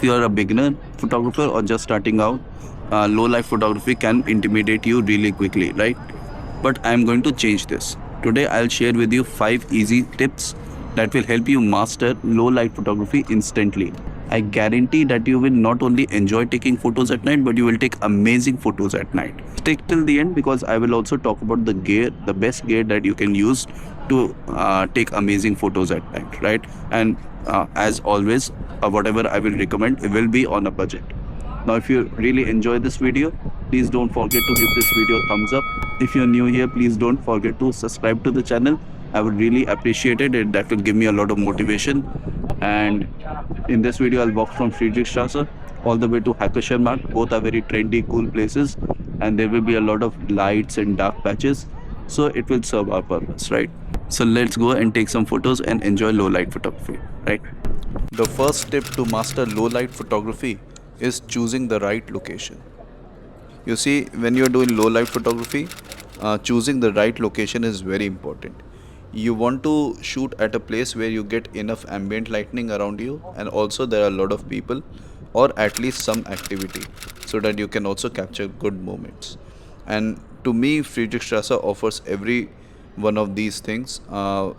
If you are a beginner photographer or just starting out, low light photography can intimidate you really quickly, right? But I'm going to change this. Today, I'll share with you 5 easy tips that will help you master low light photography instantly. I guarantee that you will not only enjoy taking photos at night, but you will take amazing photos at night. Stick till the end because I will also talk about the gear, the best gear that you can use to take amazing photos at night, right? And as always, whatever I will recommend, it will be on a budget. Now, if you really enjoy this video, please don't forget to give this video a thumbs up. If you're new here, please don't forget to subscribe to the channel. I would really appreciate it. That will give me a lot of motivation. And in this video, I'll walk from Friedrichstrasse all the way to Hackerschenmarkt. Both are very trendy, cool places. And there will be a lot of lights and dark patches. So it will serve our purpose, right? So let's go and take some photos and enjoy low light photography, right? The first tip to master low light photography is choosing the right location. You see, when you're doing low light photography, choosing the right location is very important. You want to shoot at a place where you get enough ambient lighting around you, and also there are a lot of people or at least some activity, so that you can also capture good moments. And to me, Friedrichstrasse offers every one of these things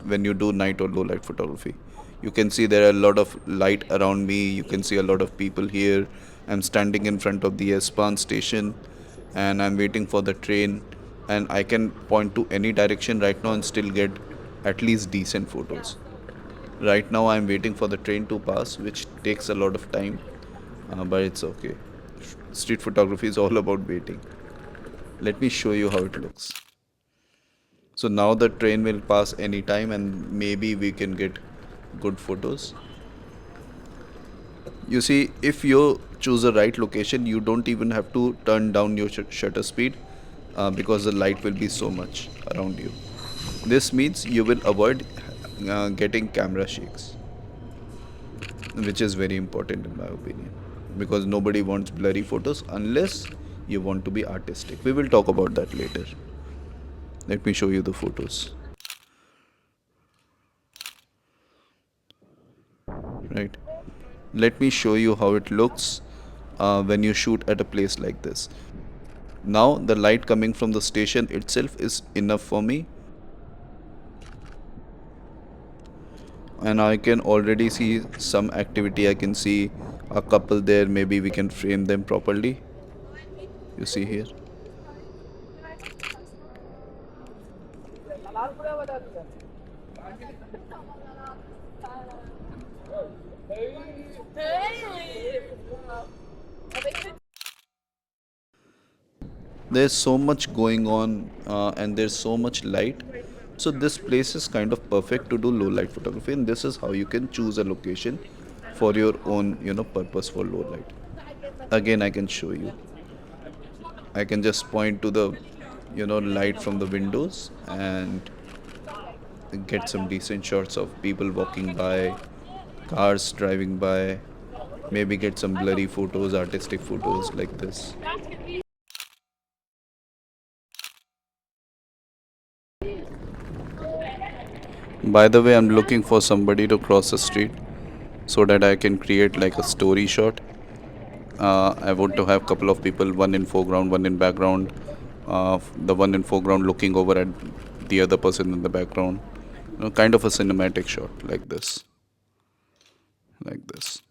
when you do night or low light photography. You can see there are a lot of light around me. You can see a lot of people here. I'm standing in front of the S-Bahn station and I'm waiting for the train, and I can point to any direction right now and still get at least decent photos. Right now I'm waiting for the train to pass, which takes a lot of time, but it's okay. Street photography is all about waiting. Let me show you how it looks. So now the train will pass anytime and maybe we can get good photos. You see, if you choose the right location, you don't even have to turn down your shutter speed because the light will be so much around you. This means you will avoid getting camera shakes, which is very important in my opinion, because nobody wants blurry photos unless you want to be artistic. We will talk about that later. Let me show you the photos. Right. Let me show you how it looks when you shoot at a place like this. Now the light coming from the station itself is enough for me, and I can already see some activity. I can see a couple there. Maybe we can frame them properly. You see here. There's so much going on and there's so much light, so this place is kind of perfect to do low light photography, and this is how you can choose a location for your own purpose for low light. Again, I can show you. I can just point to the light from the windows and get some decent shots of people walking by, cars driving by, maybe get some blurry photos, artistic photos like this. By the way, I'm looking for somebody to cross the street so that I can create like a story shot. I want to have a couple of people, one in foreground, one in background. The one in foreground looking over at the other person in the background. Kind of a cinematic shot like this. Like this.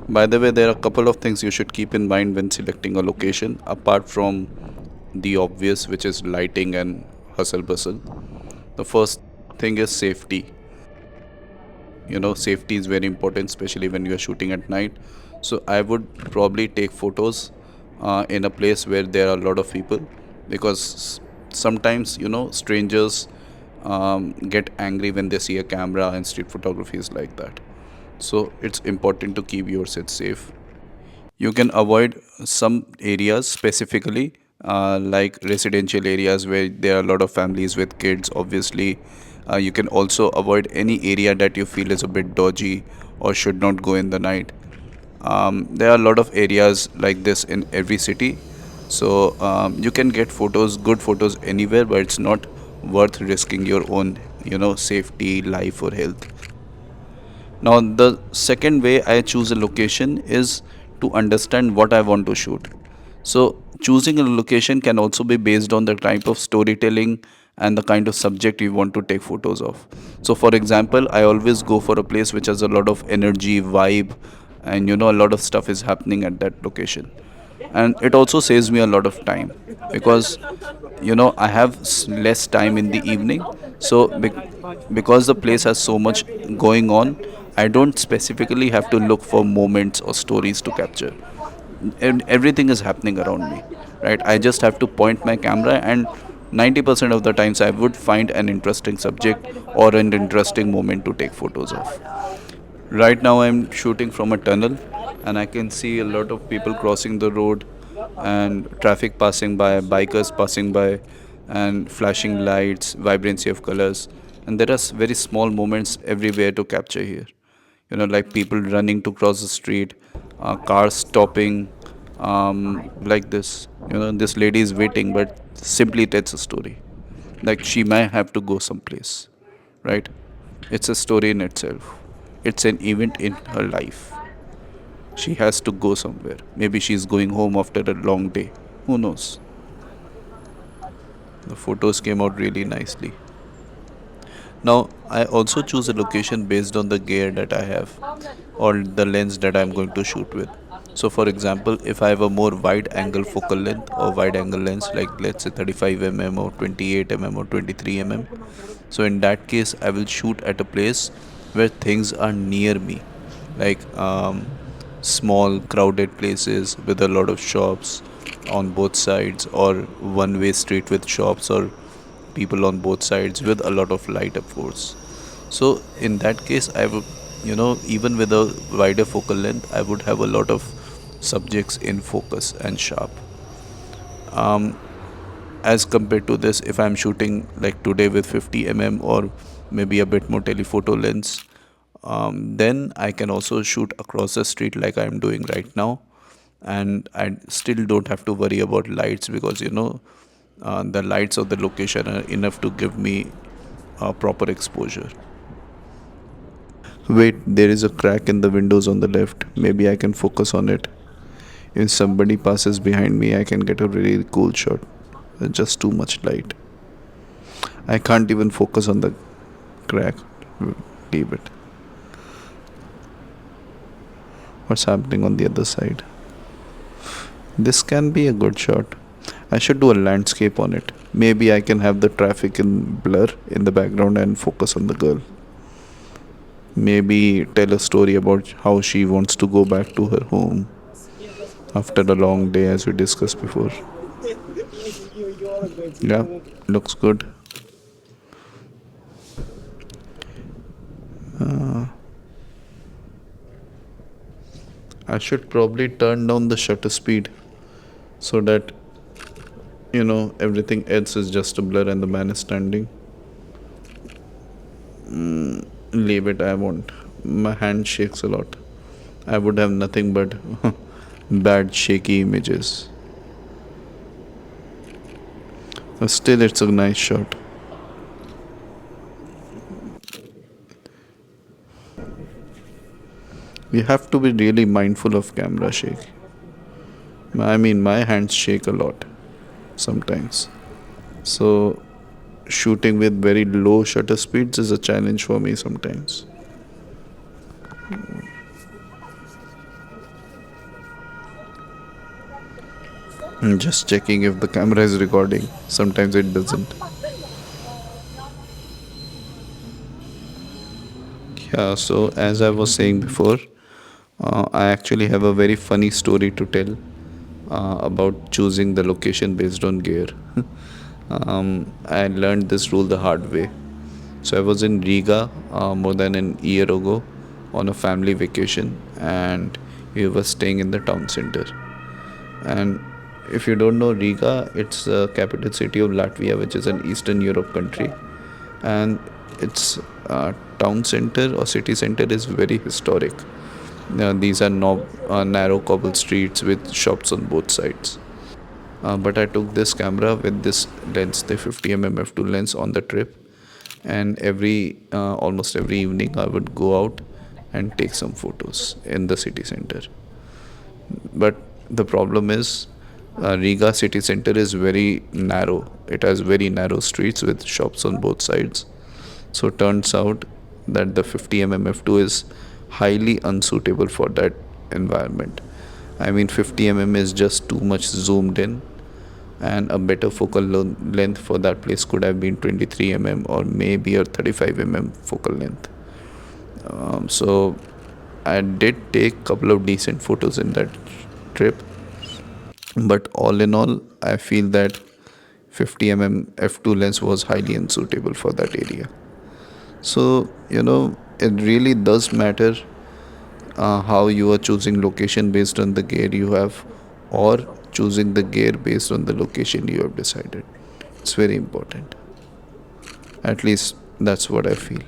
By the way, there are a couple of things you should keep in mind when selecting a location, apart from the obvious, which is lighting and hustle bustle. The first thing is safety. Safety is very important, especially when you are shooting at night. So I would probably take photos in a place where there are a lot of people, because sometimes strangers get angry when they see a camera, and street photography is like that. So it's important to keep yourself safe. You can avoid some areas specifically, like residential areas where there are a lot of families with kids, obviously. You can also avoid any area that you feel is a bit dodgy or should not go in the night. There are a lot of areas like this in every city, so you can get photos, good photos anywhere, but it's not worth risking your own safety, life or health. Now, the second way I choose a location is to understand what I want to shoot. So, choosing a location can also be based on the type of storytelling and the kind of subject you want to take photos of. So, for example, I always go for a place which has a lot of energy, vibe, and a lot of stuff is happening at that location. And it also saves me a lot of time because I have less time in the evening. So, because the place has so much going on, I don't specifically have to look for moments or stories to capture, and everything is happening around me, right? I just have to point my camera, and 90% of the times I would find an interesting subject or an interesting moment to take photos of. Right now I'm shooting from a tunnel, and I can see a lot of people crossing the road, and traffic passing by, bikers passing by, and flashing lights, vibrancy of colors. And there are very small moments everywhere to capture here. Like people running to cross the street, cars stopping, like this. This lady is waiting, but simply tells a story. Like she might have to go someplace, right? It's a story in itself. It's an event in her life. She has to go somewhere. Maybe she's going home after a long day. Who knows? The photos came out really nicely. Now, I also choose a location based on the gear that I have or the lens that I'm going to shoot with. So, for example, if I have a more wide angle focal length or wide angle lens, like let's say 35 or 28 or 23 so in that case, I will shoot at a place where things are near me, like small crowded places with a lot of shops on both sides, or one way street with shops or people on both sides with a lot of light, of course. So in that case, I would, even with a wider focal length, I would have a lot of subjects in focus and sharp. As compared to this, if I'm shooting like today with 50 or maybe a bit more telephoto lens, then I can also shoot across the street like I'm doing right now, and I still don't have to worry about lights because the lights of the location are enough to give me proper exposure. Wait, there is a crack in the windows on the left. Maybe I can focus on it. If somebody passes behind me, I can get a really cool shot. Just too much light. I can't even focus on the crack. Leave it. What's happening on the other side? This can be a good shot. I should do a landscape on it. Maybe I can have the traffic in blur in the background and focus on the girl. Maybe tell a story about how she wants to go back to her home after a long day, as we discussed before. Yeah, looks good. I should probably turn down the shutter speed so that everything else is just a blur and the man is standing. Leave it, I won't. My hand shakes a lot. I would have nothing but bad shaky images. But still, it's a nice shot. You have to be really mindful of camera shake. I mean, my hands shake a lot sometimes. So, shooting with very low shutter speeds is a challenge for me sometimes. Just checking if the camera is recording. Sometimes it doesn't. Yeah, so as I was saying before, I actually have a very funny story to tell about choosing the location based on gear. I learned this rule the hard way. So I was in Riga more than an year ago on a family vacation, and we were staying in the town center. And if you don't know Riga, it's the capital city of Latvia, which is an Eastern Europe country, and its town center or city center is very historic. These are narrow cobble streets with shops on both sides. But I took this camera with this lens, the 50 f2 lens, on the trip, and almost every evening I would go out and take some photos in the city center. But the problem is, Riga city center is very narrow. It has very narrow streets with shops on both sides. So turns out that the 50 f2 is highly unsuitable for that environment. I mean, 50 is just too much zoomed in, and a better focal length for that place could have been 23 or maybe a 35 focal length. So I did take couple of decent photos in that trip, but all in all, I feel that 50 f2 lens was highly unsuitable for that area. So it really does matter how you are choosing location based on the gear you have, or choosing the gear based on the location you have decided. It's very important. At least that's what I feel.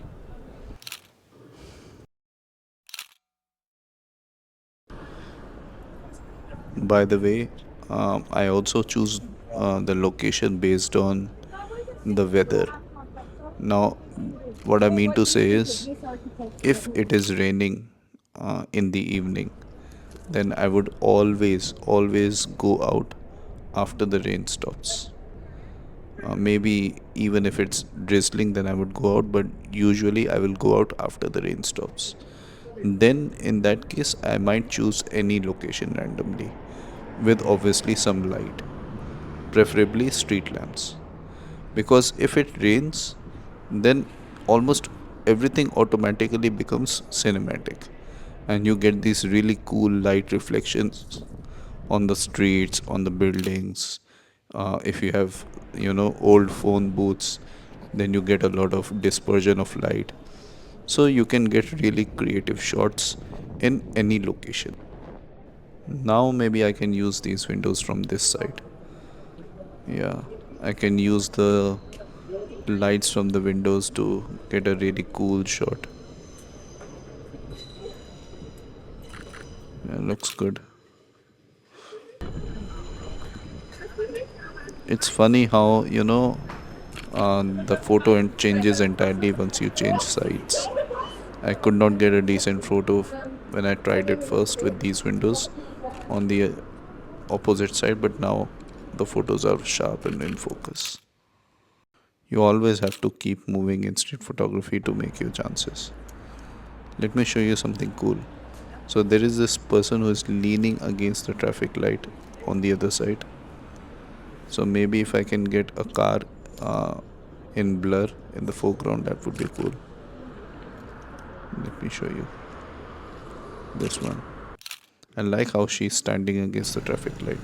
By the way, I also choose the location based on the weather. Now, what I mean to say is, if it is raining in the evening, then I would always go out after the rain stops. Maybe even if it's drizzling, then I would go out, but usually I will go out after the rain stops. Then, in that case, I might choose any location randomly with obviously some light, preferably street lamps. Because if it rains, then almost everything automatically becomes cinematic, and you get these really cool light reflections on the streets, on the buildings. If you have old phone booths, then you get a lot of dispersion of light, so you can get really creative shots in any location. Now maybe I can use these windows from this side. Yeah, I can use the lights from the windows to get a really cool shot. Yeah, looks good. It's funny how the photo changes entirely once you change sides. I could not get a decent photo when I tried it first with these windows on the opposite side, but now the photos are sharp and in focus. You always have to keep moving in street photography to make your chances. Let me show you something cool. So there is this person who is leaning against the traffic light on the other side. So maybe if I can get a car uh, in blur in the foreground, that would be cool. Let me show you this one. I like how she's standing against the traffic light.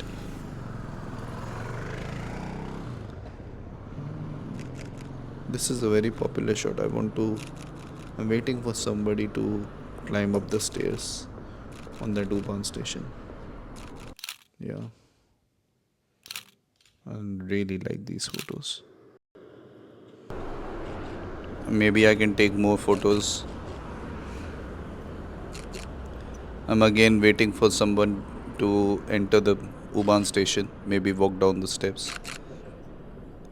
This is a very popular shot. I'm waiting for somebody to climb up the stairs on that U-Bahn station. Yeah, I really like these photos. Maybe I can take more photos. I'm again waiting for someone to enter the U-Bahn station, maybe walk down the steps.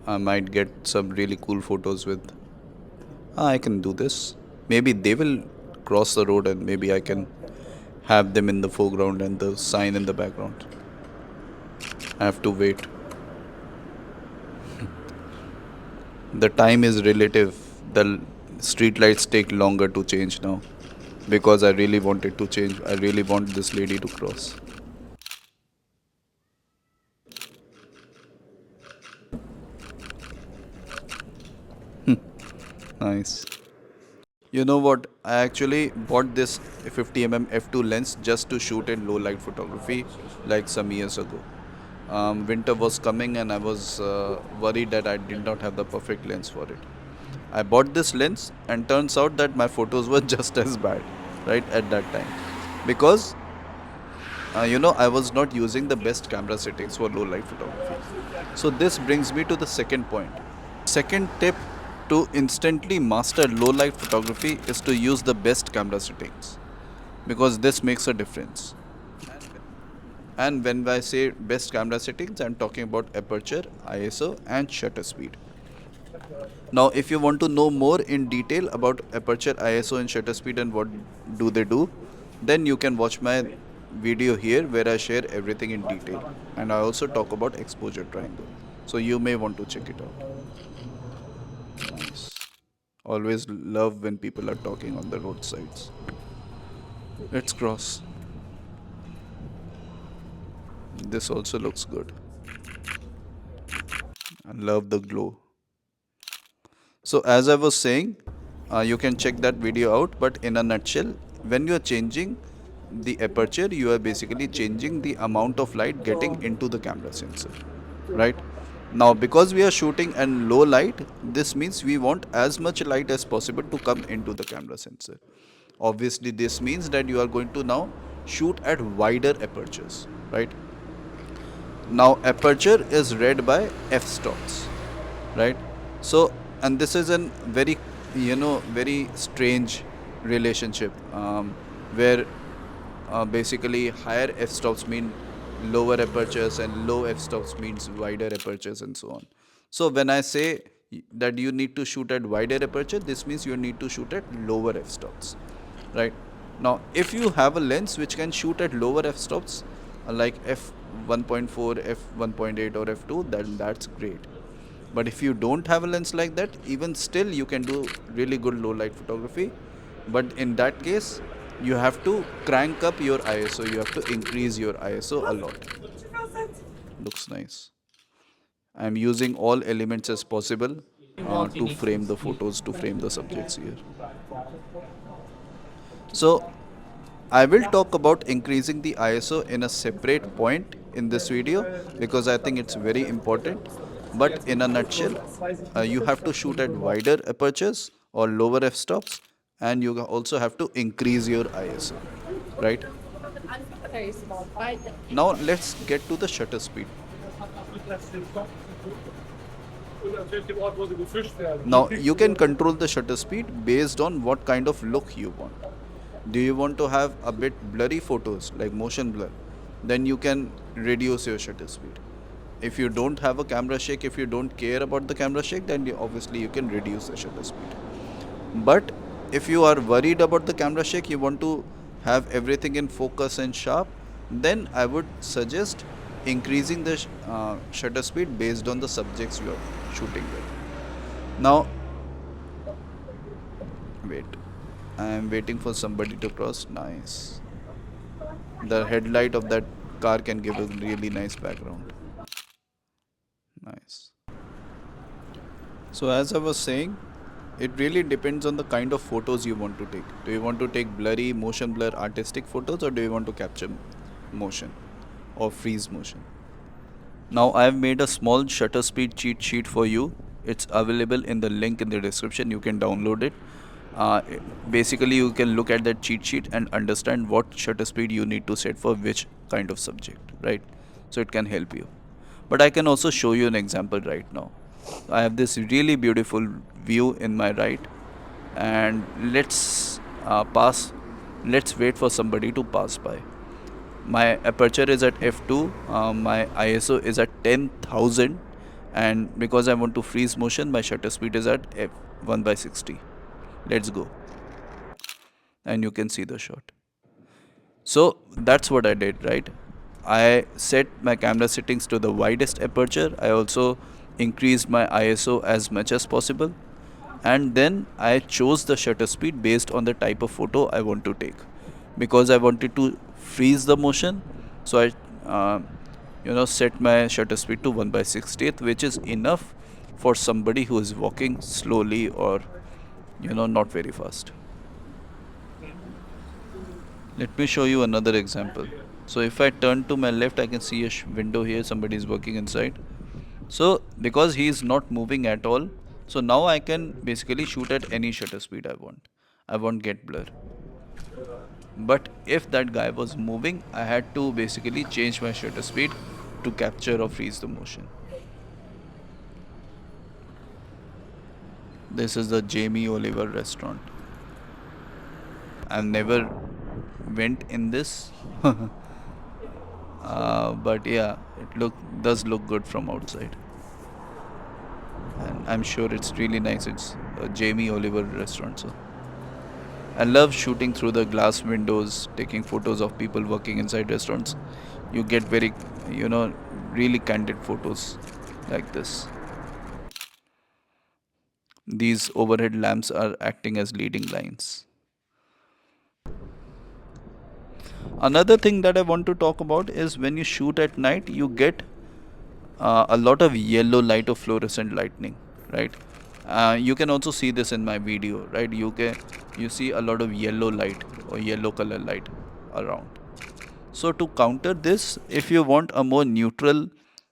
I might get some really cool photos with. I can do this. Maybe they will cross the road and maybe I can have them in the foreground and the sign in the background. I have to wait. The time is relative. The street lights take longer to change now because I really want it to change. I really want this lady to cross. Nice. You know what? I actually bought this 50 f2 lens just to shoot in low light photography like some years ago. Winter was coming and I was worried that I did not have the perfect lens for it. I bought this lens and turns out that my photos were just as bad, right, at that time. Because, I was not using the best camera settings for low light photography. So this brings me to the second point. Second tip to instantly master low light photography is to use the best camera settings, because this makes a difference. And when I say best camera settings, I'm talking about aperture, ISO, and shutter speed. Now, if you want to know more in detail about aperture, ISO, and shutter speed and what do they do, then you can watch my video here where I share everything in detail. And I also talk about exposure triangle. So you may want to check it out. Nice. Always love when people are talking on the roadsides. Let's cross. This also looks good. I love the glow. So as I was saying, you can check that video out, but in a nutshell, when you are changing the aperture, you are basically changing the amount of light getting into the camera sensor, right? Now, because we are shooting in low light, this means we want as much light as possible to come into the camera sensor. Obviously, this means that you are going to now shoot at wider apertures, right? Now, aperture is read by f-stops, right? So, and this is a very, very strange relationship, where basically higher f-stops mean lower apertures and low f-stops means wider apertures and so on. So when I say that you need to shoot at wider aperture, this means you need to shoot at lower f-stops, right? Now, if you have a lens which can shoot at lower f-stops, like f1.4, f1.8 or f2, then that's great. But if you don't have a lens like that, even still you can do really good low light photography. But in that case, you have to crank up your ISO, you have to increase your ISO a lot. Looks nice. I'm using all elements as possible to frame the photos, to frame the subjects here. So I will talk about increasing the ISO in a separate point in this video because I think it's very important. But in a nutshell, you have to shoot at wider apertures or lower f-stops, and you also have to increase your ISO, right? Now let's get to the shutter speed. Now you can control the shutter speed based on what kind of look you want. Do you want to have a bit blurry photos like motion blur? Then you can reduce your shutter speed. If you don't have a camera shake, if you don't care about the camera shake, then obviously you can reduce the shutter speed. But if you are worried about the camera shake, you want to have everything in focus and sharp, then I would suggest increasing the shutter speed based on the subjects you are shooting with. Now, wait. I am waiting for somebody to cross. Nice. The headlight of that car can give a really nice background. Nice. So as I was saying, it really depends on the kind of photos you want to take. Do you want to take blurry, motion blur, artistic photos, or do you want to capture motion or freeze motion? Now I have made a small shutter speed cheat sheet for you. It's available in the link in the description. You can download it. Uh, Basically, you can look at that cheat sheet and understand what shutter speed you need to set for which kind of subject, right? So it can help you. But I can also show you an example right now. I have this really beautiful view in my right, and let's wait for somebody to pass by. My aperture is at f2, my ISO is at 10,000, and because I want to freeze motion, my shutter speed is at f1 by 60. Let's go. And you can see the shot. So that's what I did, right? I set my camera settings to the widest aperture. I also increased my ISO as much as possible. And then I chose the shutter speed based on the type of photo I want to take. Because I wanted to freeze the motion, so set my shutter speed to 1 by 60th, which is enough for somebody who is walking slowly or not very fast. Let me show you another example. So if I turn to my left, I can see a window here, somebody is working inside. So because he is not moving at all, so now I can basically shoot at any shutter speed I want. I won't get blur. But if that guy was moving, I had to basically change my shutter speed to capture or freeze the motion. This is the Jamie Oliver restaurant. I've never went in this, but yeah, it does look good from outside. and I'm sure it's really nice. It's a Jamie Oliver restaurant. So I love shooting through the glass windows, taking photos of people working inside restaurants. You get very, you know, really candid photos like this. These overhead lamps are acting as leading lines. Another thing that I want to talk about is when you shoot at night, you get a lot of yellow light or fluorescent lightning, right? You can also see this in my video, right? You see a lot of yellow light or yellow color light around. So to counter this, if you want a more neutral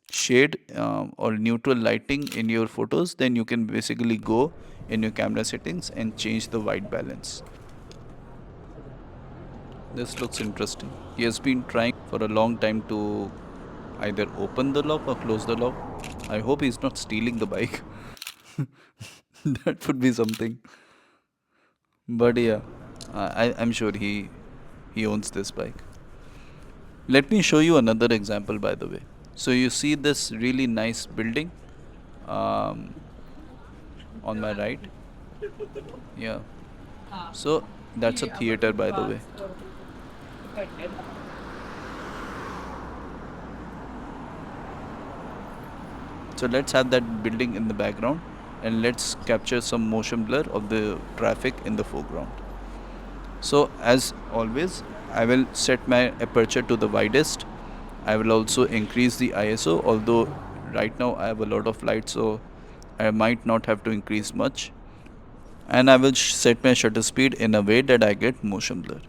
shade or neutral lighting in your photos, then you can basically go in your camera settings and change the white balance. This looks interesting. He has been trying for a long time to either open the lock or close the lock. I hope he's not stealing the bike. That would be something. But yeah, I'm sure he owns this bike. Let me show you another example, by the way. So you see this really nice building um, on my right. Yeah. So that's a theater, by the way. So let's have that building in the background and let's capture some motion blur of the traffic in the foreground. So as always, I will set my aperture to the widest. I will also increase the ISO, although right now I have a lot of light, so I might not have to increase much. And I will set my shutter speed in a way that I get motion blur.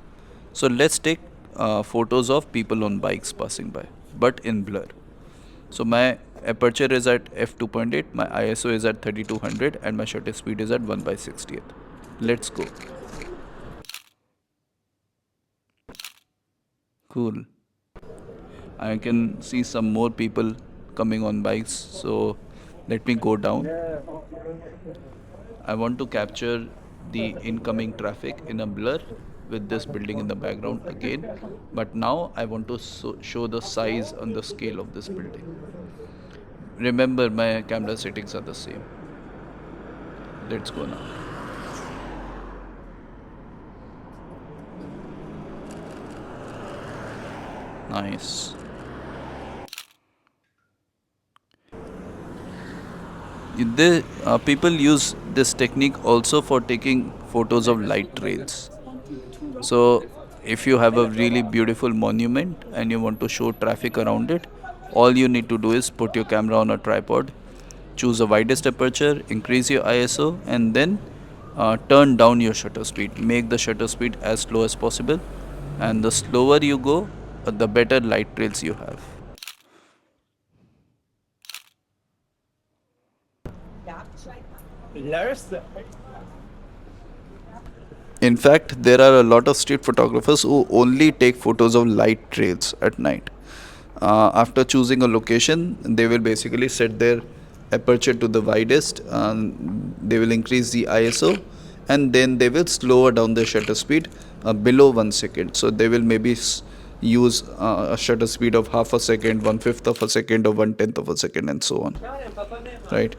So let's take photos of people on bikes passing by, but in blur. So my aperture is at f2.8, my ISO is at 3200, and my shutter speed is at 1 by 60th. Let's go. Cool. I can see some more people coming on bikes. So let me go down. I want to capture the incoming traffic in a blur with this building in the background again. But now I want to show the size and the scale of this building. Remember, my camera settings are the same. Let's go now. Nice. People use this technique also for taking photos of light trails. So, if you have a really beautiful monument and you want to show traffic around it, all you need to do is put your camera on a tripod, choose the widest aperture, increase your ISO, and then turn down your shutter speed. Make the shutter speed as slow as possible, and the slower you go, the better light trails you have. In fact, there are a lot of street photographers who only take photos of light trails at night. After choosing a location, they will basically set their aperture to the widest, they will increase the ISO, and then they will slow down the shutter speed below 1 second. So they will maybe use a shutter speed of half a second, 1/5 of a second, or 1/10 of a second, and so on. Right?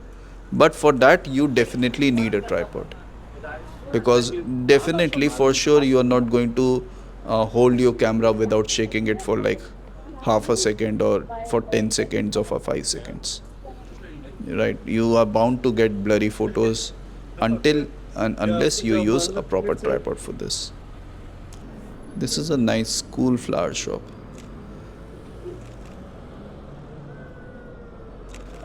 But for that, you definitely need a tripod, because definitely for sure you are not going to hold your camera without shaking it for like half a second or for 10 seconds or for 5 seconds, right? You are bound to get blurry photos until and unless you use a proper tripod for this. This is a nice cool flower shop.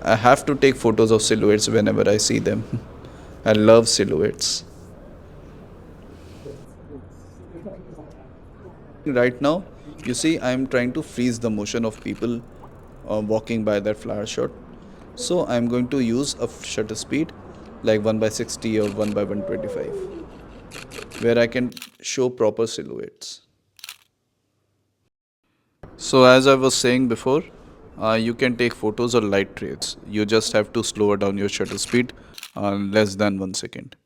I have to take photos of silhouettes whenever I see them. I love silhouettes. Right now, you see, I'm trying to freeze the motion of people walking by that flower shot. So I'm going to use a shutter speed like 1 by 60 or 1 by 125, where I can show proper silhouettes. So as I was saying before, you can take photos or light trails. You just have to slow down your shutter speed less than 1 second.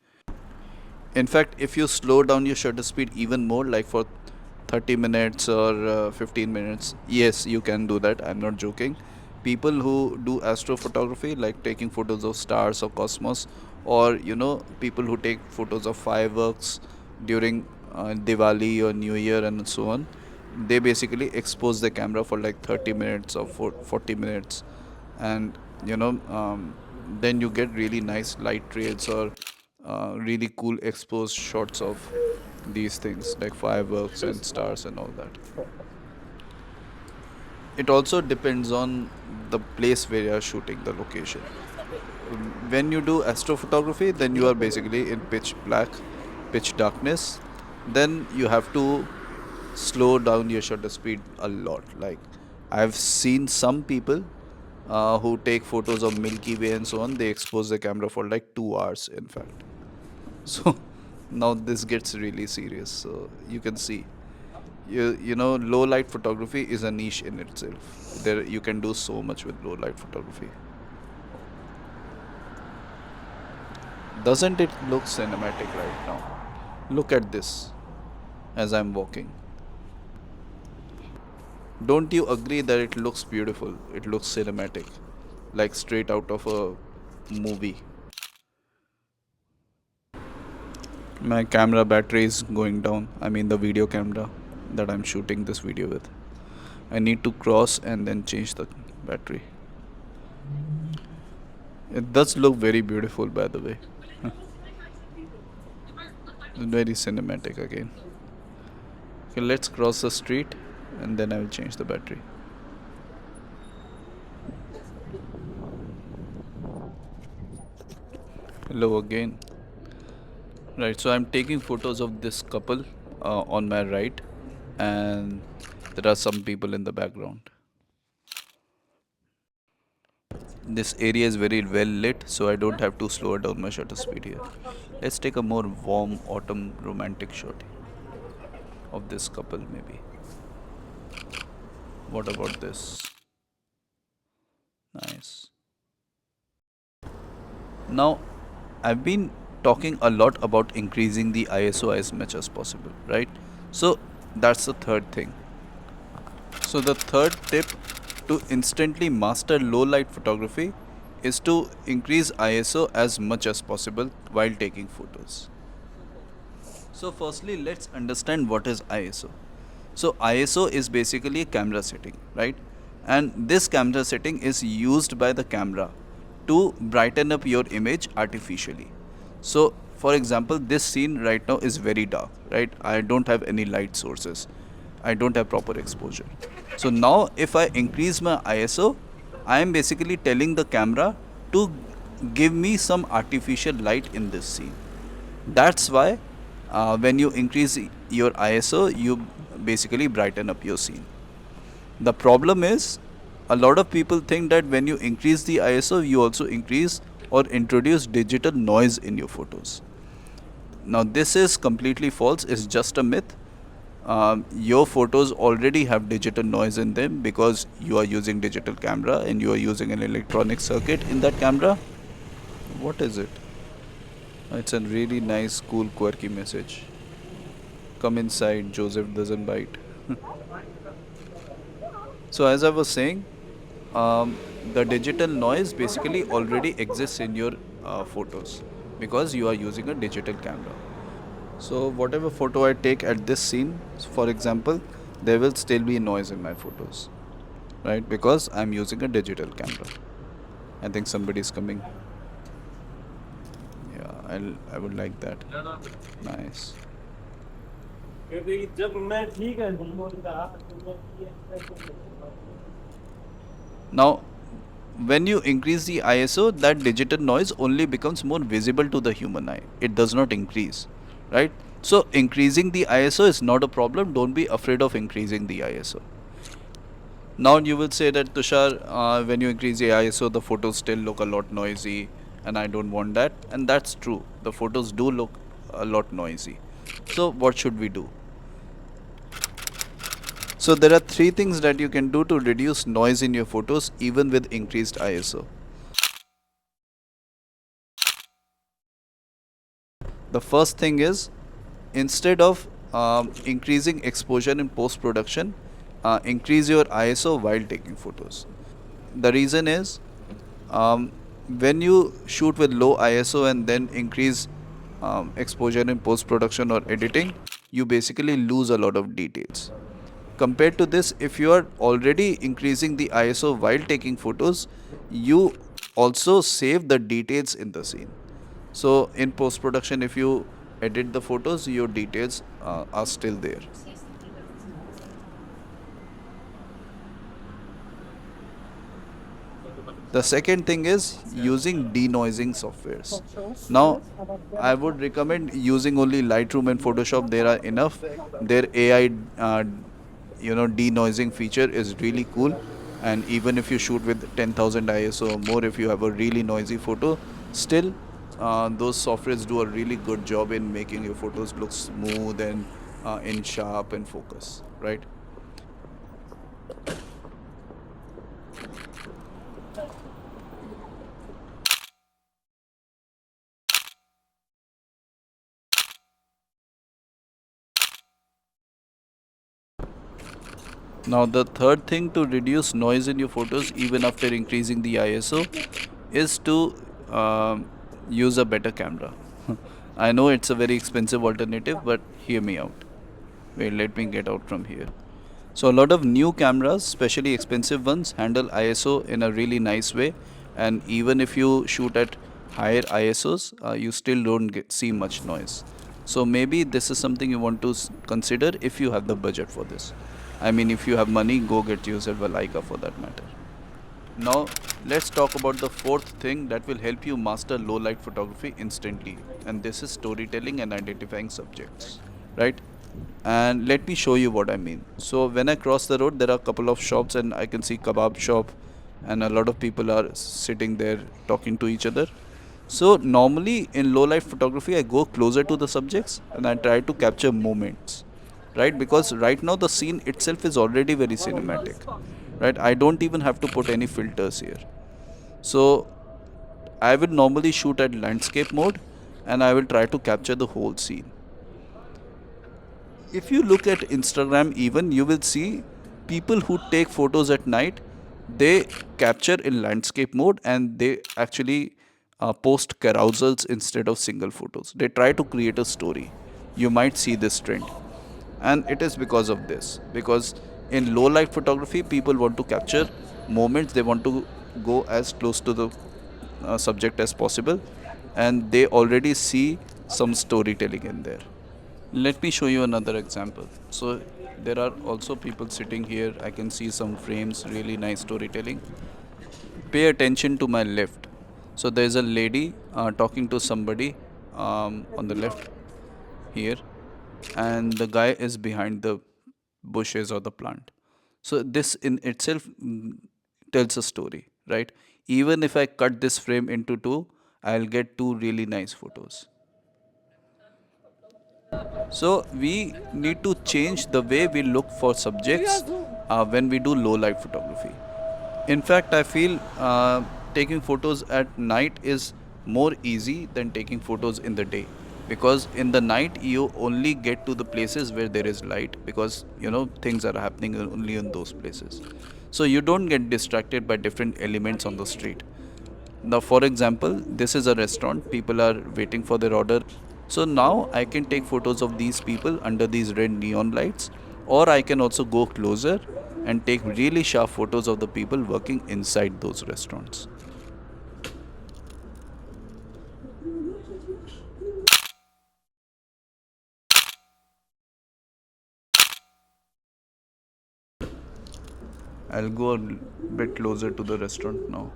In fact, if you slow down your shutter speed even more, like for 30 minutes or 15 minutes, yes, you can do that. I'm not joking. people who do astrophotography, like taking photos of stars or cosmos, or people who take photos of fireworks during Diwali or New Year and so on, they basically expose the camera for like 30 minutes or 40 minutes, and then you get really nice light trails or really cool exposed shots of these things like fireworks and stars and all that. It also depends on the place where you are shooting, the location. When you do astrophotography, then you are basically in pitch black, pitch darkness. Then you have to slow down your shutter speed a lot. Like, I've seen some people who take photos of Milky Way and so on, they expose the camera for like 2 hours, in fact. So now this gets really serious. So you can see, low light photography is a niche in itself. There you can do so much with low light photography. Doesn't it look cinematic right now? Look at this as I'm walking. Don't you agree that it looks beautiful? It looks cinematic, like straight out of a movie. My camera battery is going down. I mean, the video camera that I'm shooting this video with. I need to cross and then change the battery. It does look very beautiful, by the way. Very cinematic again. Okay, let's cross the street and then I will change the battery. Hello again. Right, so I'm taking photos of this couple on my right, and there are some people in the background. This area is very well lit, so I don't have to slow down my shutter speed here. Let's take a more warm autumn romantic shot of this couple, maybe. What about this? Nice. Now, I've been talking a lot about increasing the ISO as much as possible, right? So, that's the third thing. So, the third tip to instantly master low light photography is to increase ISO as much as possible while taking photos. So, firstly, let's understand what is ISO. So, ISO is basically a camera setting, right? And this camera setting is used by the camera to brighten up your image artificially. So, for example, this scene right now is very dark, right? I don't have any light sources. I don't have proper exposure. So now if I increase my ISO, I am basically telling the camera to give me some artificial light in this scene. That's why when you increase your ISO, you basically brighten up your scene. The problem is, a lot of people think that when you increase the ISO, you also increase or introduce digital noise in your photos. Now, this is completely false, it's just a myth. Your photos already have digital noise in them because you are using digital camera and you are using an electronic circuit in that camera. What is it? It's a really nice, cool, quirky message. Come inside, Joseph doesn't bite. So, as I was saying, the digital noise basically already exists in your photos because you are using a digital camera. So, whatever photo I take at this scene, for example, there will still be noise in my photos, right? Because I'm using a digital camera. I think somebody's coming. Yeah, I would like that. Nice. Now, when you increase the ISO, that digital noise only becomes more visible to the human eye. It does not increase, right? So, increasing the ISO is not a problem. Don't be afraid of increasing the ISO. Now, you will say that Tushar, when you increase the ISO, the photos still look a lot noisy, and I don't want that. And that's true. The photos do look a lot noisy. So, what should we do? So there are three things that you can do to reduce noise in your photos even with increased ISO. The first thing is, instead of increasing exposure in post production, increase your ISO while taking photos. The reason is, um, when you shoot with low ISO and then increase exposure in post production or editing, you basically lose a lot of details. Compared to this, if you are already increasing the ISO while taking photos, you also save the details in the scene. So in post production, if you edit the photos, your details are still there. The second thing is using denoising softwares. Now, I would recommend using only Lightroom and Photoshop. There are enough. Their AI, denoising feature is really cool. And even if you shoot with 10,000 ISO or more, if you have a really noisy photo, still those softwares do a really good job in making your photos look smooth and in sharp and focus, right? Now, the third thing to reduce noise in your photos, even after increasing the ISO, is to use a better camera. I know it's a very expensive alternative, but hear me out. Wait, let me get out from here. So, a lot of new cameras, especially expensive ones, handle ISO in a really nice way. And even if you shoot at higher ISOs, you still don't see much noise. So, maybe this is something you want to consider if you have the budget for this. I mean, if you have money, go get yourself a Leica for that matter. Now, let's talk about the fourth thing that will help you master low light photography instantly, and this is storytelling and identifying subjects, right? And let me show you what I mean. So, when I cross the road, there are a couple of shops, and I can see kebab shop, and a lot of people are sitting there talking to each other. So, normally in low light photography, I go closer to the subjects and I try to capture moments, right? Because right now the scene itself is already very cinematic, right? I don't even have to put any filters here. So I will normally shoot at landscape mode and I will try to capture the whole scene. If you look at Instagram, even you will see people who take photos at night, they capture in landscape mode and they actually post carousels instead of single photos. They try to create a story. You might see this trend. And it is because of this. Because in low light photography, people want to capture moments, they want to go as close to the subject as possible, and they already see some storytelling in there. Let me show you another example. So there are also people sitting here. I can see some frames, really nice storytelling. Pay attention to my left. So there is a lady talking to somebody on the left here, and the guy is behind the bushes or the plant. So this in itself tells a story, right? Even if I cut this frame into two, I'll get two really nice photos. So we need to change the way we look for subjects when we do low light photography. In fact, I feel taking photos at night is more easy than taking photos in the day, because in the night you only get to the places where there is light, because things are happening only in those places. So you don't get distracted by different elements on the street. Now, for example, this is a restaurant, people are waiting for their order. So now I can take photos of these people under these red neon lights, or I can also go closer and take really sharp photos of the people working inside those restaurants. I'll go a bit closer to the restaurant now.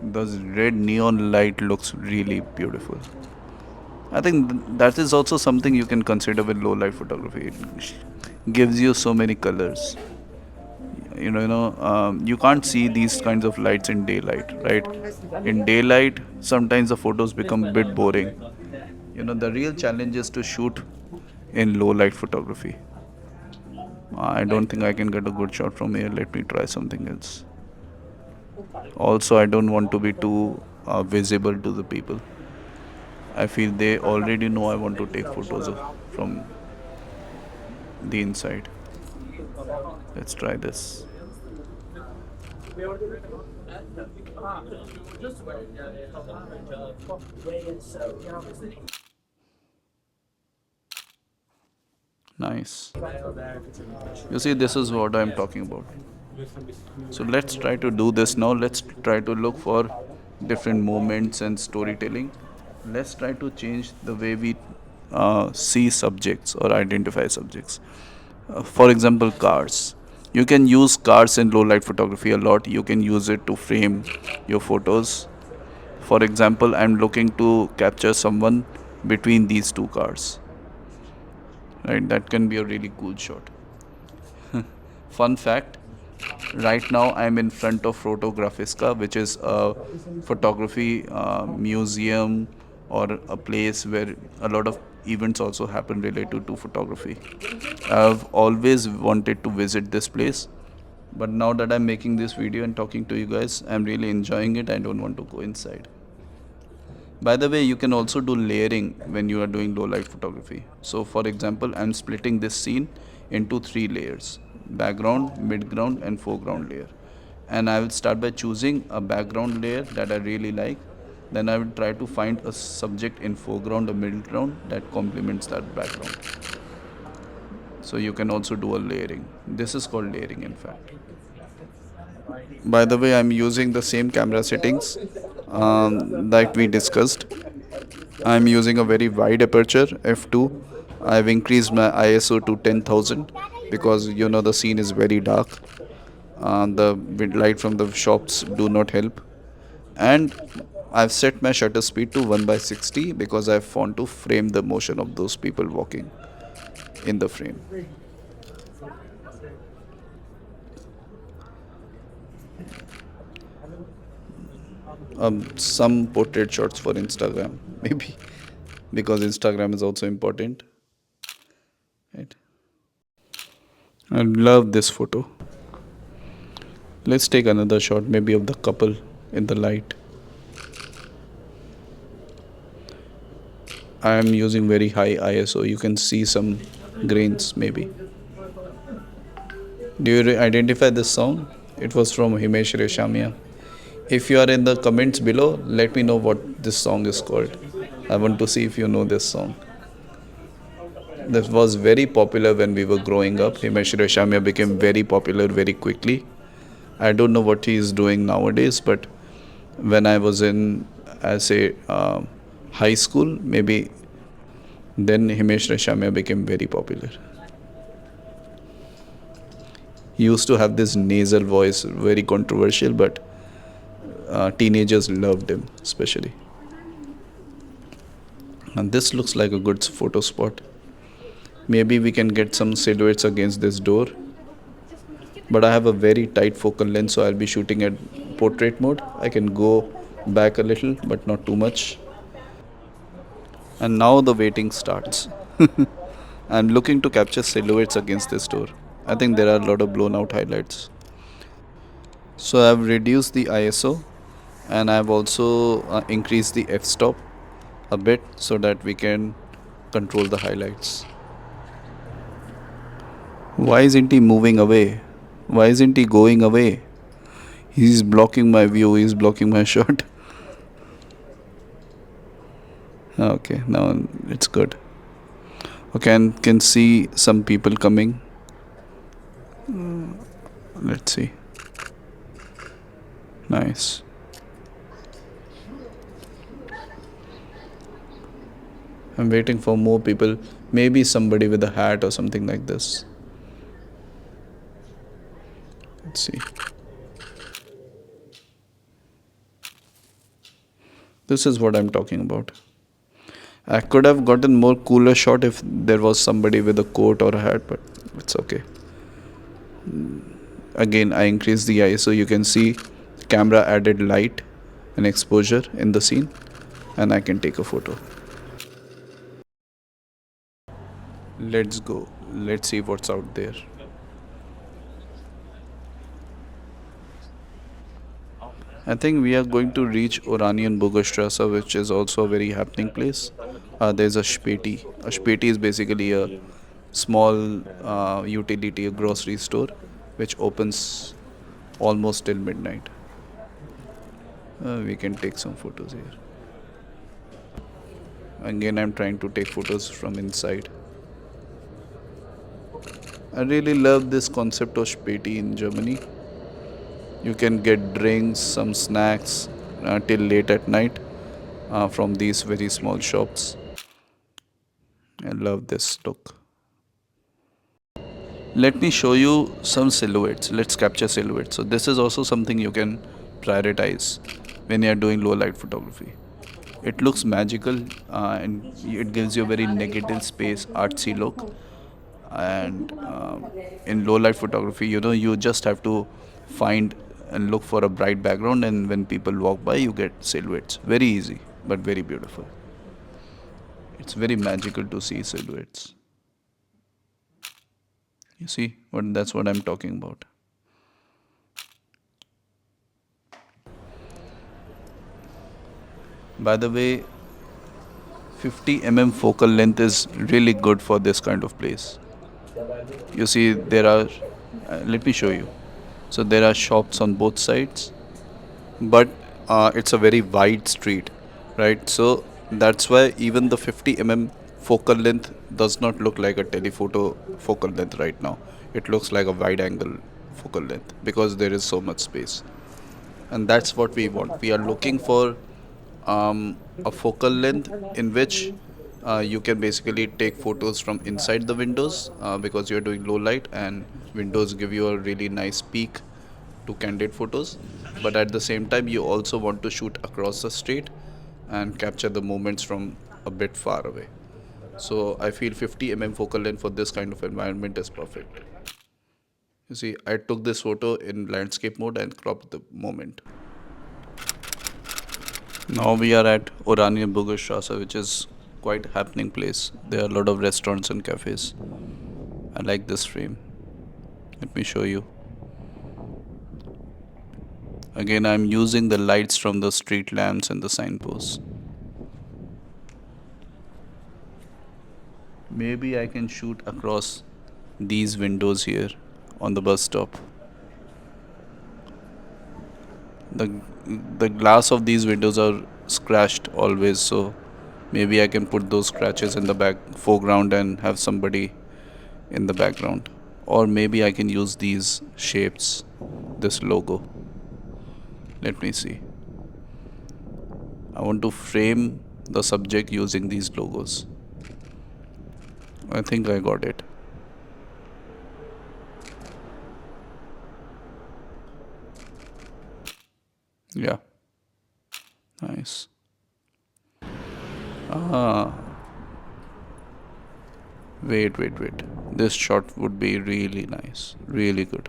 Those red neon light looks really beautiful. I think that is also something you can consider with low light photography. It gives you so many colors. You can't see these kinds of lights in daylight, right? In daylight, sometimes the photos become a bit boring. The real challenge is to shoot in low light photography. I don't think I can get a good shot from here. Let me try something else. Also, I don't want to be too visible to the people. I feel they already know I want to take photos from the inside. Let's try this. Nice. You see, this is what I'm talking about. So let's try to do this now. Let's try to look for different moments and storytelling. Let's try to change the way we see subjects or identify subjects. For example, cars. You can use cars in low light photography a lot. You can use it to frame your photos. For example, I'm looking to capture someone between these two cars. Right, that can be a really cool shot. Fun fact, right now I'm in front of Photographiska, which is a photography museum or a place where a lot of events also happen related to photography. I've always wanted to visit this place, but now that I'm making this video and talking to you guys, I'm really enjoying it. I don't want to go inside. By the way, you can also do layering when you are doing low light photography. So, for example, I'm splitting this scene into three layers: background, midground, and foreground layer. And I will start by choosing a background layer that I really like. Then I will try to find a subject in foreground or middle ground that complements that background. So, you can also do a layering. This is called layering, in fact. By the way, I'm using the same camera settings that we discussed. I'm using a very wide aperture f2. I've increased my ISO to 10,000 because you know the scene is very dark. The light from the shops do not help. And I've set my shutter speed to 1 by 60 because I want to frame the motion of those people walking in the frame. Some portrait shots for Instagram, maybe, because Instagram is also important. Right. I love this photo. Let's take another shot, maybe of the couple in the light. I am using very high ISO. You can see some grains, maybe. Do you identify this song? It was from Himesh Reshamia. If you are in the comments below, let me know what this song is called. I want to see if you know this song. This was very popular when we were growing up. Himesh Reshamia became very popular very quickly. I don't know what he is doing nowadays, but when I was in, I say, high school, maybe then Himesh Reshamia became very popular. He used to have this nasal voice, very controversial, but teenagers loved him, especially. And this looks like a good photo spot. Maybe we can get some silhouettes against this door. But I have a very tight focal length, so I'll be shooting at portrait mode. I can go back a little, but not too much. And now the waiting starts. I'm looking to capture silhouettes against this door. I think there are a lot of blown out highlights. So I've reduced the ISO and I've also increased the f-stop a bit so that we can control the highlights. Why isn't he moving away? Why isn't he going away? He's blocking my view, he's blocking my shot. Okay, now it's good. Okay, and can see some people coming. Let's see. Nice. I'm waiting for more people. Maybe somebody with a hat or something like this. Let's see. This is what I'm talking about. I could have gotten more cooler shot if there was somebody with a coat or a hat, but it's okay. Again, I increased the ISO. You can see camera added light and exposure in the scene, and I can take a photo. Let's go. Let's see what's out there. I think we are going to reach Oranian Burgerstrasse, which is also a very happening place. There's a Speti. A Speti is basically a small utility, a grocery store, which opens almost till midnight. We can take some photos here. Again, I'm trying to take photos from inside. I really love this concept of Späti in Germany. You can get drinks, some snacks till late at night from these very small shops. I love this look. Let me show you some silhouettes. Let's capture silhouettes. So this is also something you can prioritize when you are doing low light photography. It looks magical and it gives you a very negative space, artsy look. And in low light photography, you just have to find and look for a bright background, and when people walk by, you get silhouettes. Very easy, but very beautiful. It's very magical to see silhouettes. You see, that's what I'm talking about. By the way, 50 focal length is really good for this kind of place. You see, there are, let me show you. So there are shops on both sides, but it's a very wide street, right? So that's why even the 50 focal length does not look like a telephoto focal length right now. It looks like a wide angle focal length because there is so much space. And that's what we want. We are looking for a focal length in which you can basically take photos from inside the windows because you're doing low light, and windows give you a really nice peak to candid photos. But at the same time, you also want to shoot across the street and capture the moments from a bit far away. So I feel 50 focal length for this kind of environment is perfect. You see, I took this photo in landscape mode and cropped the moment. Now we are at Oranienburger Straße, which is quite a happening place. There are a lot of restaurants and cafes. I like this frame. Let me show you. Again, I'm using the lights from the street lamps and the signposts. Maybe I can shoot across these windows here on the bus stop. The the glass of these windows are scratched always, so maybe I can put those scratches in the back foreground and have somebody in the background. Or maybe I can use these shapes, this logo. Let me see. I want to frame the subject using these logos. I think I got it. Yeah. Nice. Ah. Wait. This shot would be really nice. Really good.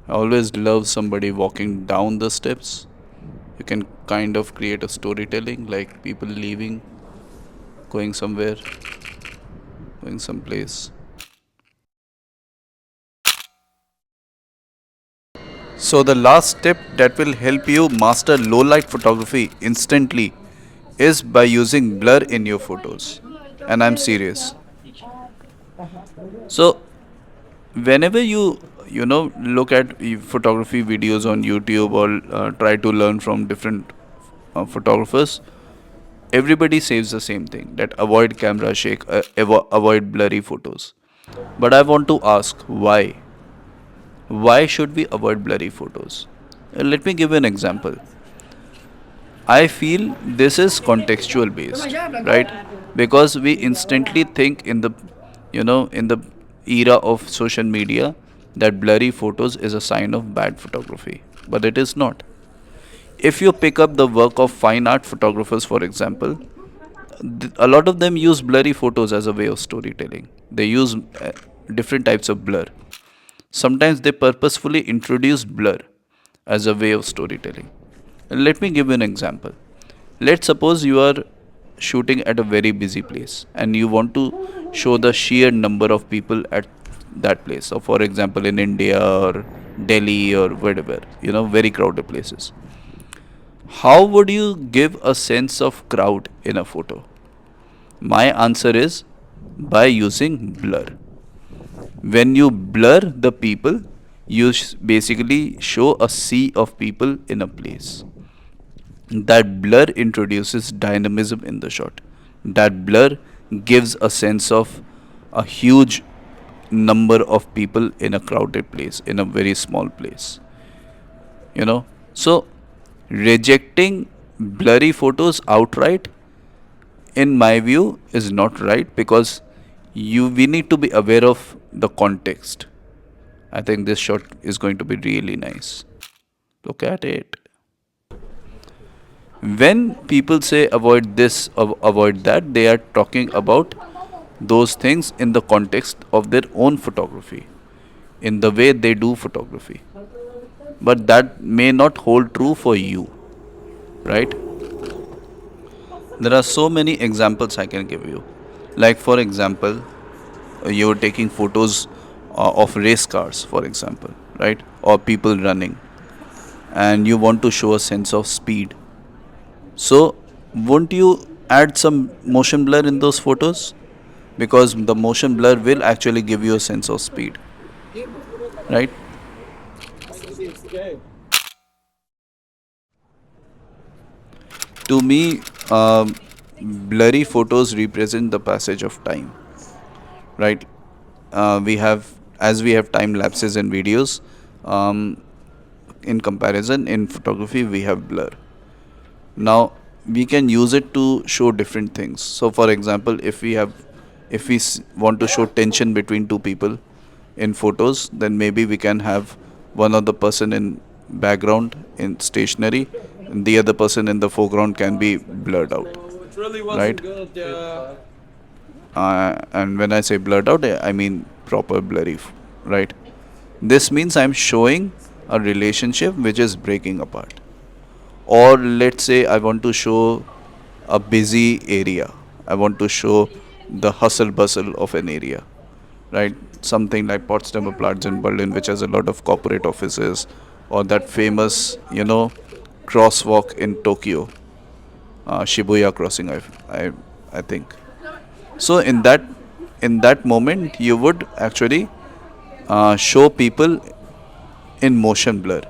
I always love somebody walking down the steps. You can kind of create a storytelling, like people leaving, going somewhere, going someplace. So the last tip that will help you master low light photography instantly is by using blur in your photos. And I'm serious. So whenever you look at photography videos on YouTube or try to learn from different photographers, everybody says the same thing, that avoid camera shake, avoid blurry photos. But I want to ask, why should we avoid blurry photos? Let me give you an example. I feel this is contextual based, right? Because we instantly think in the era of social media that blurry photos is a sign of bad photography, but it is not. If you pick up the work of fine art photographers, for example, a lot of them use blurry photos as a way of storytelling. They use different types of blur. Sometimes they purposefully introduce blur as a way of storytelling. Let me give you an example. Let's suppose you are shooting at a very busy place and you want to show the sheer number of people at that place. So, for example, in India or Delhi or wherever, very crowded places. How would you give a sense of crowd in a photo? My answer is by using blur. When you blur the people, you basically show a sea of people in a place. That blur introduces dynamism in the shot. That blur gives a sense of a huge number of people in a crowded place, in a very small place. You know? So, rejecting blurry photos outright, in my view, is not right because we need to be aware of the context. I think this shot is going to be really nice. Look at it. When people say avoid this or avoid that, they are talking about those things in the context of their own photography, in the way they do photography. But that may not hold true for you, right? There are so many examples I can give you. Like, for example, you're taking photos of race cars, for example, right? Or people running, and you want to show a sense of speed. So, won't you add some motion blur in those photos? Because the motion blur will actually give you a sense of speed, right? To me, blurry photos represent the passage of time, right? We have, as we have time lapses in videos, um, in comparison, in photography, we have blur. Now, we can use it to show different things. So, for example, if we want to show tension between two people in photos, then maybe we can have one of the person in background in stationary, and the other person in the foreground can be blurred out, right? And when I say blurred out, I mean proper blurry, right? This means I'm showing a relationship which is breaking apart. Or let's say I want to show a busy area. I want to show the hustle bustle of an area, right? Something like Potsdamer Platz in Berlin, which has a lot of corporate offices, or that famous, crosswalk in Tokyo, Shibuya crossing, I, I think. So in that moment, you would actually show people in motion blur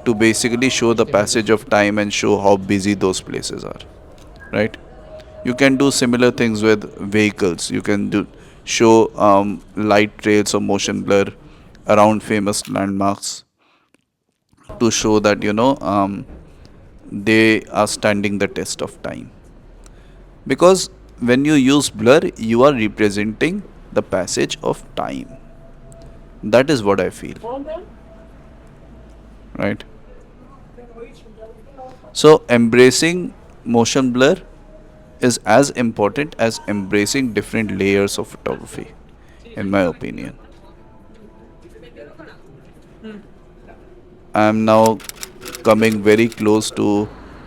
to basically show the passage of time and show how busy those places are, right? You can do similar things with vehicles. You can do show light trails or motion blur around famous landmarks to show that they are standing the test of time. Because when you use blur, you are representing the passage of time. That is what I feel, right? So embracing motion blur is as important as embracing different layers of photography, in my opinion. I am now coming very close to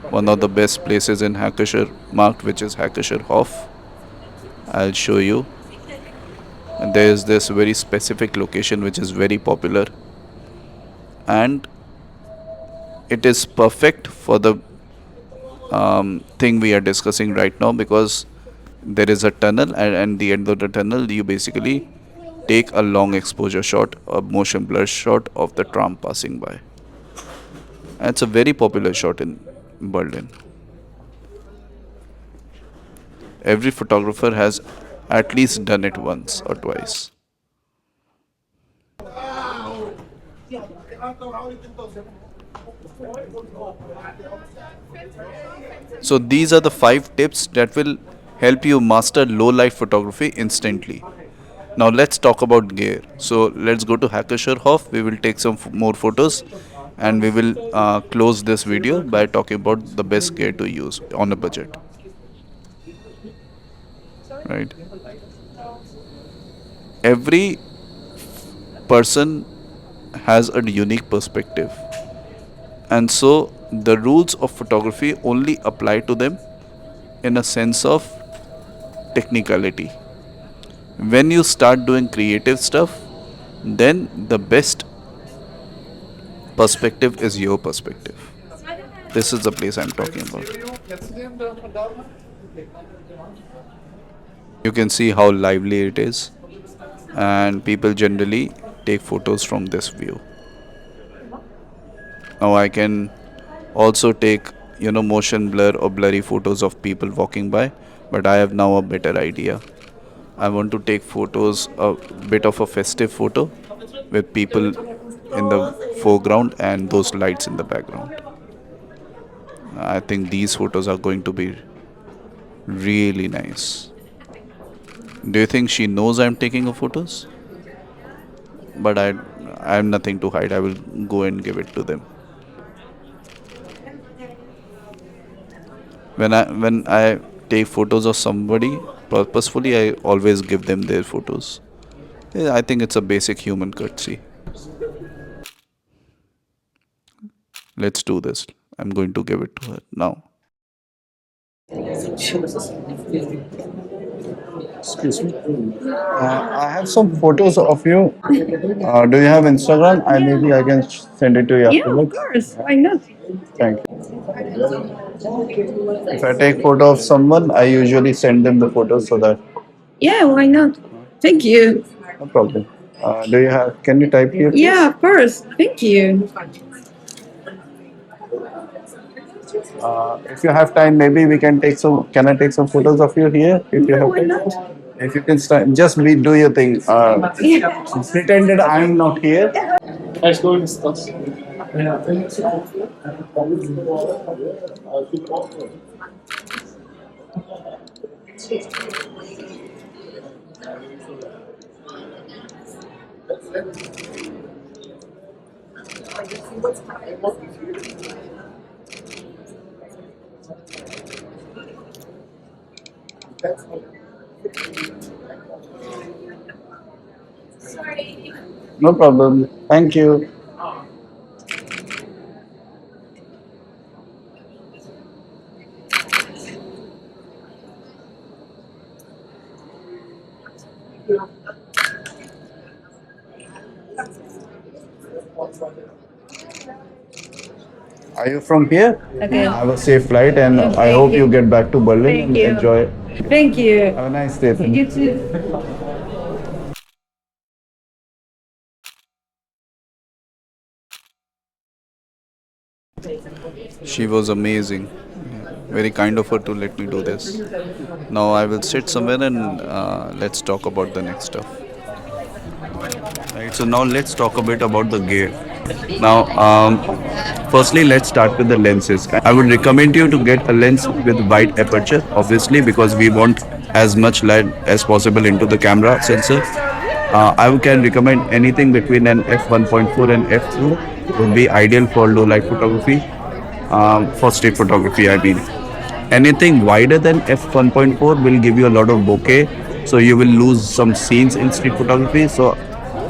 one of the best places in Hackescher marked, which is Hackescher Hof. I'll show you. And there is this very specific location which is very popular, and it is perfect for the thing we are discussing right now, because there is a tunnel, and the end of the tunnel you basically take a long exposure shot, a motion blur shot of the tram passing by. And it's a very popular shot in Berlin. Every photographer has at least done it once or twice. So these are the 5 tips that will help you master low light photography instantly. Now let's talk about gear. So let's go to Hackerscherhof. We will take some more photos, and we will close this video by talking about the best gear to use on a budget. Right? Every person has a unique perspective, and so the rules of photography only apply to them in a sense of technicality. When you start doing creative stuff, then the best perspective is your perspective. This is the place I'm talking about. You can see how lively it is, and people generally take photos from this view. Now I can also take, motion blur or blurry photos of people walking by, but I have now a better idea. I want to take photos, a bit of a festive photo with people in the foreground and those lights in the background. I think these photos are going to be really nice. Do you think she knows I'm taking a photos? But I have nothing to hide. I will go and give it to them. When I take photos of somebody purposefully, I always give them their photos. Yeah, I think it's a basic human courtesy. Let's do this. I'm going to give it to her now. Excuse me. I have some photos of you. Do you have Instagram? Maybe I can send it to you afterwards. Why not? Thank you. If I take photo of someone, I usually send them the photos so that. Yeah, why not? Thank you. No problem. Do you have? Can you type here? Please? Yeah, of course. Thank you. If you have time, maybe we can take some. Can I take some photos of you here? If you have why time? Not? If you can start, just do your thing. Pretend that I am not here. Let's go discuss. No problem. Thank you. Are you from here? Okay. Have a safe flight, and I hope you get back to Berlin and enjoy. Thank you. Have a nice day. You too. She was amazing. Very kind of her to let me do this. Now I will sit somewhere and let's talk about the next stuff. Right. So now let's talk a bit about the gear. Now, firstly, let's start with the lenses. I would recommend you to get a lens with wide aperture, obviously, because we want as much light as possible into the camera sensor. I can recommend anything between an f1.4 and f2 would be ideal for low light photography, for street photography, I mean. Anything wider than f1.4 will give you a lot of bokeh, so you will lose some scenes in street photography. So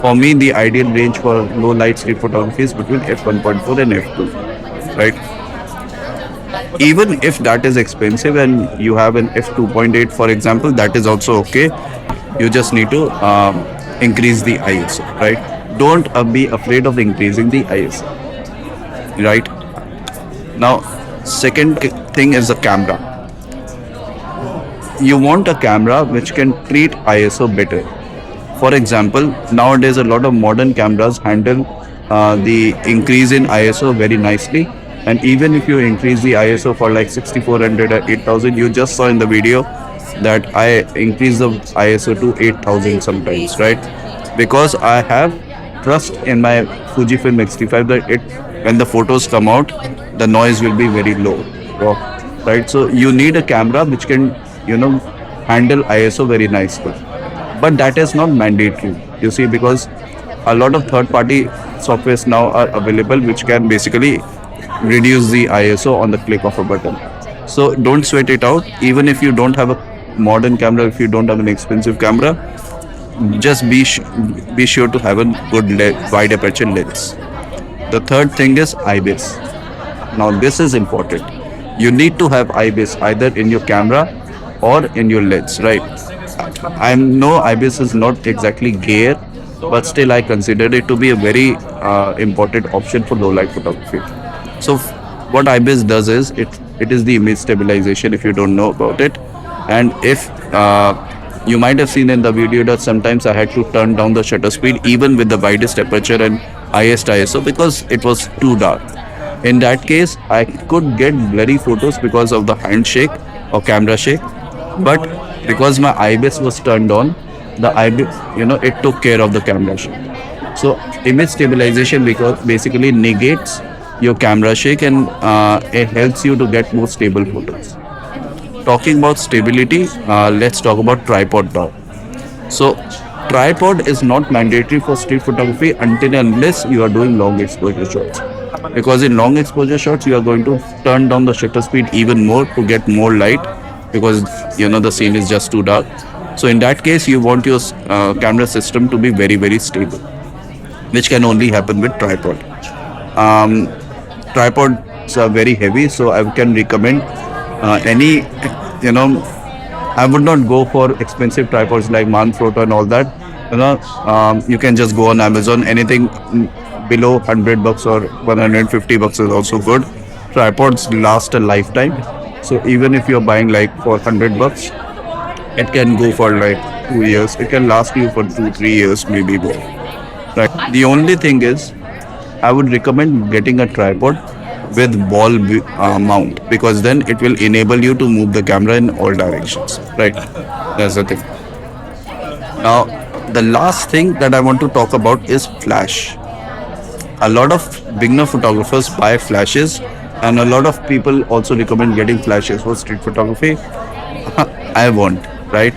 for me, the ideal range for low light street photography is between f1.4 and f2, right? Even if that is expensive and you have an f2.8, for example, that is also okay. You just need to increase the ISO, right? Don't be afraid of increasing the ISO, right? Now, second thing is the camera. You want a camera which can treat ISO better. For example, nowadays a lot of modern cameras handle the increase in ISO very nicely. And even if you increase the ISO for like 6400 or 8000, you just saw in the video that I increase the ISO to 8000 sometimes, right? Because I have trust in my Fujifilm X-T5 that when the photos come out, the noise will be very low, right? So you need a camera which can, handle ISO very nicely. But that is not mandatory, you see, because a lot of third-party softwares now are available which can basically reduce the ISO on the click of a button. So don't sweat it out. Even if you don't have a modern camera, if you don't have an expensive camera, just be sure to have a good wide aperture lens. The third thing is IBIS. Now this is important. You need to have IBIS either in your camera or in your lens, right? I know IBIS is not exactly gear, but still I consider it to be a very important option for low light photography. So what IBIS does is it is the image stabilization if you don't know about it, and if you might have seen in the video that sometimes I had to turn down the shutter speed even with the widest aperture and highest ISO because it was too dark. In that case, I could get blurry photos because of the handshake or camera shake, but because my IBIS was turned on, the IBIS, it took care of the camera shake. So image stabilization because basically negates your camera shake and it helps you to get more stable photos. Talking about stability, let's talk about tripod now. So tripod is not mandatory for street photography until and unless you are doing long exposure shots. Because in long exposure shots, you are going to turn down the shutter speed even more to get more light because the scene is just too dark. So in that case, you want your camera system to be very very stable, which can only happen with tripod. Um, Tripods are very heavy, so I can recommend any you know I would not go for expensive tripods like Manfrotto and all that. You can just go on Amazon. Anything below $100 or $150 is also good. Tripods last a lifetime. So even if you're buying like for $100, it can go for like 2 years. It can last you for 2-3 years, maybe more. Right. The only thing is, I would recommend getting a tripod with ball mount because then it will enable you to move the camera in all directions. Right. That's the thing. Now, the last thing that I want to talk about is flash. A lot of beginner photographers buy flashes, and a lot of people also recommend getting flashes for street photography. I won't, right?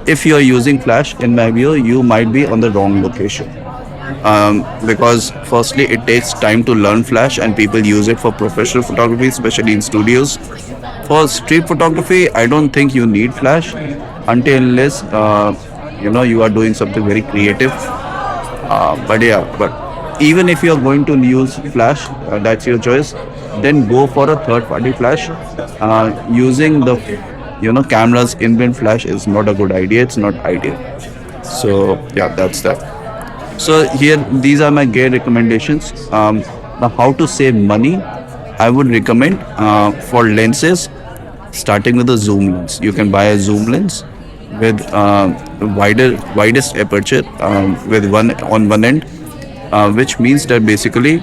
If you're using flash, in my view, you might be on the wrong location. Because firstly it takes time to learn flash and people use it for professional photography, especially in studios. For street photography, I don't think you need flash until unless you are doing something very creative. But yeah, but even if you're going to use flash, that's your choice. Then go for a third party flash. Using the camera's inbuilt flash is not a good idea. It's not ideal. So yeah, that's that. So here, these are my gear recommendations. Now, how to save money? I would recommend for lenses, starting with a zoom lens. You can buy a zoom lens with widest aperture with one on one end, which means that basically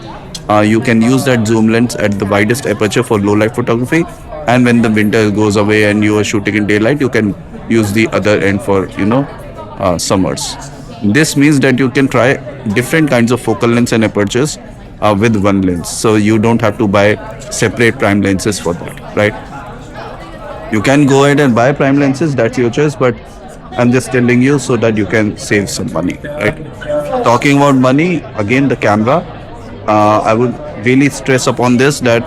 you can use that zoom lens at the widest aperture for low light photography. And when the winter goes away and you are shooting in daylight, you can use the other end for summers. This means that you can try different kinds of focal lengths and apertures with one lens. So you don't have to buy separate prime lenses for that, right? You can go ahead and buy prime lenses, that's your choice, but I'm just telling you so that you can save some money, right? Talking about money, again, the camera. I would really stress upon this that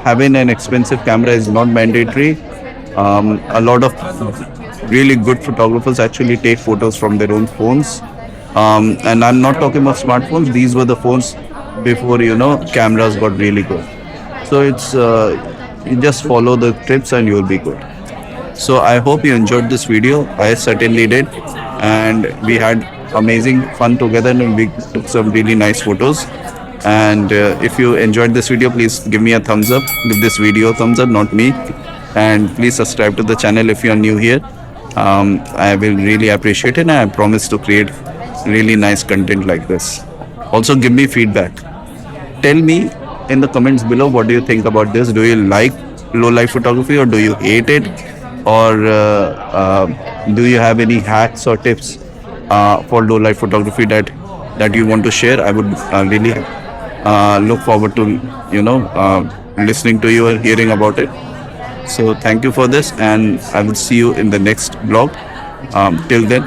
having an expensive camera is not mandatory. A lot of really good photographers actually take photos from their own phones. And I'm not talking about smartphones. These were the phones before cameras got really good. So it's you just follow the tips and you'll be good. So I hope you enjoyed this video. I certainly did, and we had amazing fun together and we took some really nice photos. And if you enjoyed this video, please give me a thumbs up. Give this video a thumbs up, not me. And please subscribe to the channel if you are new here. I will really appreciate it, and I promise to create really nice content like this. Also, give me feedback. Tell me in the comments below, what do you think about this? Do you like low light photography or do you hate it? Or do you have any hacks or tips for low light photography that you want to share? I would really look forward to listening to you and hearing about it. So thank you for this, and I will see you in the next vlog. Till then,